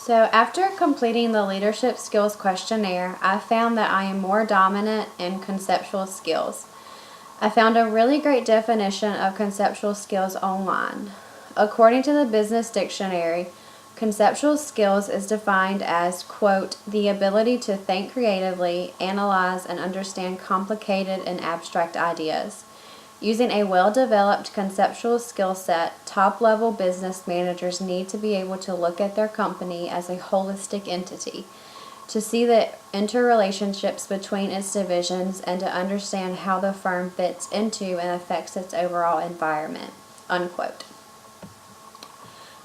So after completing the leadership skills questionnaire, I found that I am more dominant in conceptual skills. I found a really great definition of conceptual skills online. According to the Business Dictionary, conceptual skills is defined as, quote, the ability to think creatively, analyze, and understand complicated and abstract ideas. Using a well-developed conceptual skill set, top-level business managers need to be able to look at their company as a holistic entity, to see the interrelationships between its divisions, and to understand how the firm fits into and affects its overall environment, unquote.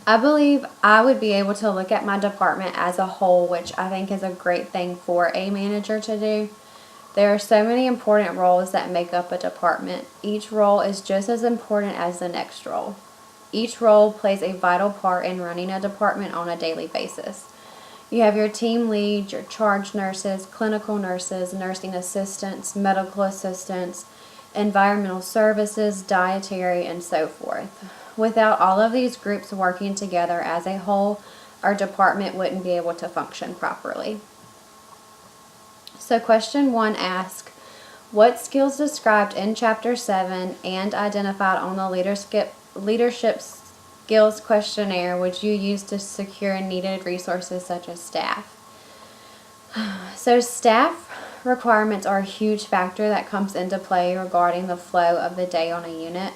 I believe I would be able to look at my department as a whole, which I think is a great thing for a manager to do. There are so many important roles that make up a department. Each role is just as important as the next role. Each role plays a vital part in running a department on a daily basis. You have your team lead, your charge nurses, clinical nurses, nursing assistants, medical assistants, environmental services, dietary, and so forth. Without all of these groups working together as a whole, our department wouldn't be able to function properly. So question 1 asks, what skills described in Chapter 7 and identified on the leadership skills questionnaire would you use to secure needed resources such as staff? So staff requirements are a huge factor that comes into play regarding the flow of the day on a unit.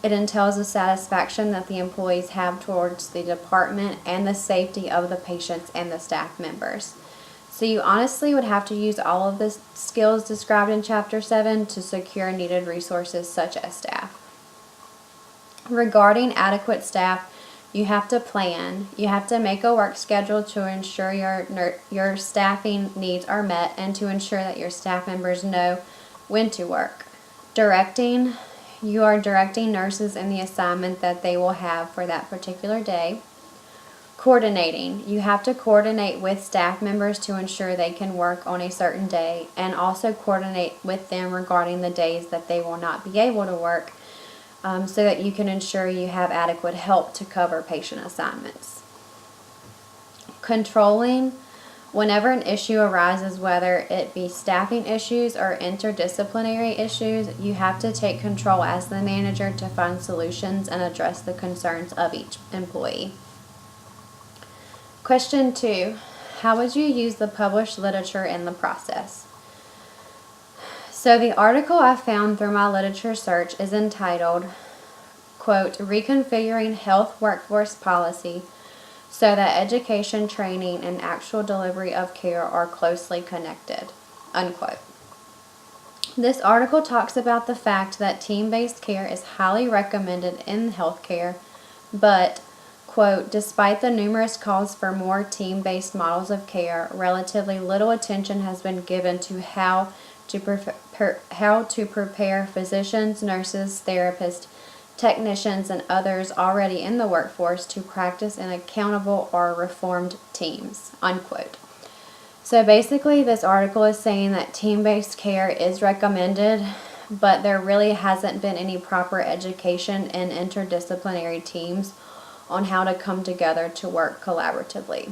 It entails the satisfaction that the employees have towards the department and the safety of the patients and the staff members. So you honestly would have to use all of the skills described in Chapter 7 to secure needed resources such as staff. Regarding adequate staff, you have to plan. You have to make a work schedule to ensure your staffing needs are met and to ensure that your staff members know when to work. Directing, you are directing nurses in the assignment that they will have for that particular day. Coordinating, you have to coordinate with staff members to ensure they can work on a certain day and also coordinate with them regarding the days that they will not be able to work so that you can ensure you have adequate help to cover patient assignments. Controlling, whenever an issue arises, whether it be staffing issues or interdisciplinary issues, you have to take control as the manager to find solutions and address the concerns of each employee. Question 2, how would you use the published literature in the process? So the article I found through my literature search is entitled, quote, Reconfiguring Health Workforce Policy so that education, training, and actual delivery of care are closely connected, unquote. This article talks about the fact that team-based care is highly recommended in healthcare, but, quote, despite the numerous calls for more team-based models of care, relatively little attention has been given to how to prepare physicians, nurses, therapists, technicians, and others already in the workforce to practice in accountable or reformed teams, unquote. So basically this article is saying that team-based care is recommended, but there really hasn't been any proper education in interdisciplinary teams on how to come together to work collaboratively.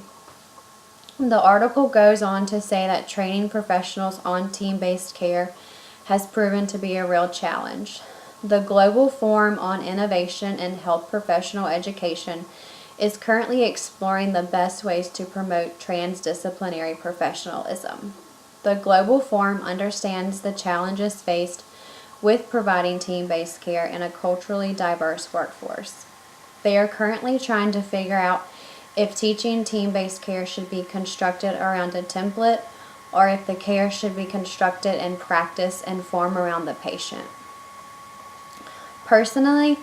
The article goes on to say that training professionals on team-based care has proven to be a real challenge. The Global Forum on Innovation in Health Professional Education is currently exploring the best ways to promote transdisciplinary professionalism. The Global Forum understands the challenges faced with providing team-based care in a culturally diverse workforce. They are currently trying to figure out if teaching team-based care should be constructed around a template or if the care should be constructed in practice and form around the patient. Personally,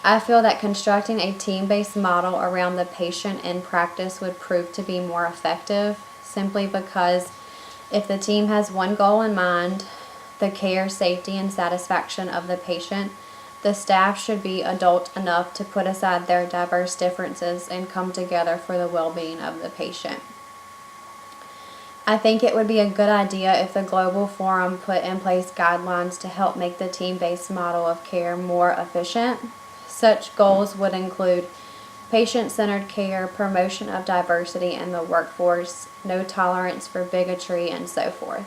I feel that constructing a team-based model around the patient in practice would prove to be more effective, simply because if the team has one goal in mind, the care, safety, and satisfaction of the patient, the staff should be adult enough to put aside their diverse differences and come together for the well-being of the patient. I think it would be a good idea if the Global Forum put in place guidelines to help make the team-based model of care more efficient. Such goals would include patient-centered care, promotion of diversity in the workforce, no tolerance for bigotry, and so forth.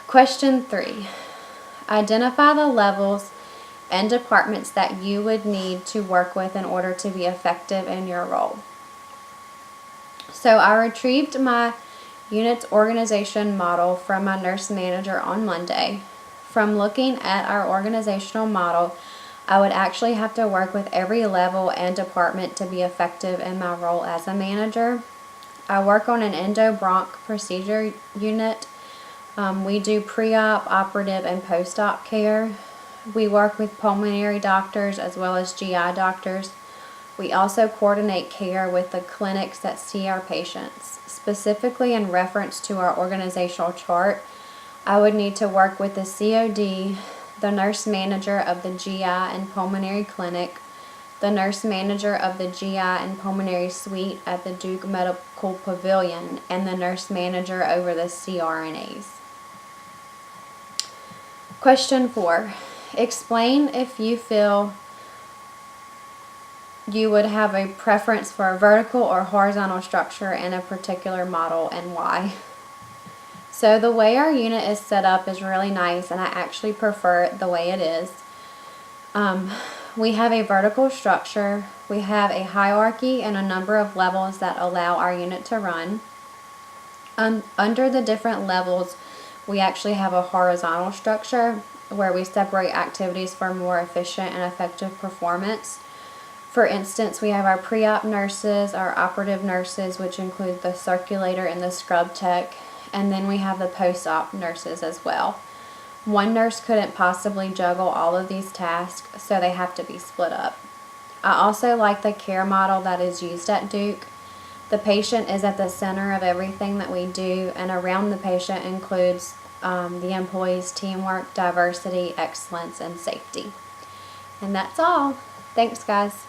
Question 3. Identify the levels and departments that you would need to work with in order to be effective in your role. So I retrieved my unit's organization model from my nurse manager on Monday. From looking at our organizational model, I would actually have to work with every level and department to be effective in my role as a manager. I work on an endo-bronch procedure unit. We do pre-op, operative, and post-op care. We work with pulmonary doctors as well as GI doctors. We also coordinate care with the clinics that see our patients. Specifically in reference to our organizational chart, I would need to work with the COD, the nurse manager of the GI and pulmonary clinic, the nurse manager of the GI and pulmonary suite at the Duke Medical Pavilion, and the nurse manager over the CRNAs. Question 4. Explain if you feel you would have a preference for a vertical or horizontal structure in a particular model and why. So the way our unit is set up is really nice, and I actually prefer it the way it is. We have a vertical structure. We have a hierarchy and a number of levels that allow our unit to run. Under the different levels, we actually have a horizontal structure where we separate activities for more efficient and effective performance. For instance, we have our pre-op nurses, our operative nurses, which include the circulator and the scrub tech, and then we have the post-op nurses as well. One nurse couldn't possibly juggle all of these tasks, so they have to be split up. I also like the care model that is used at Duke. The patient is at the center of everything that we do, and around the patient includes the employees' teamwork, diversity, excellence, and safety. And that's all. Thanks, guys.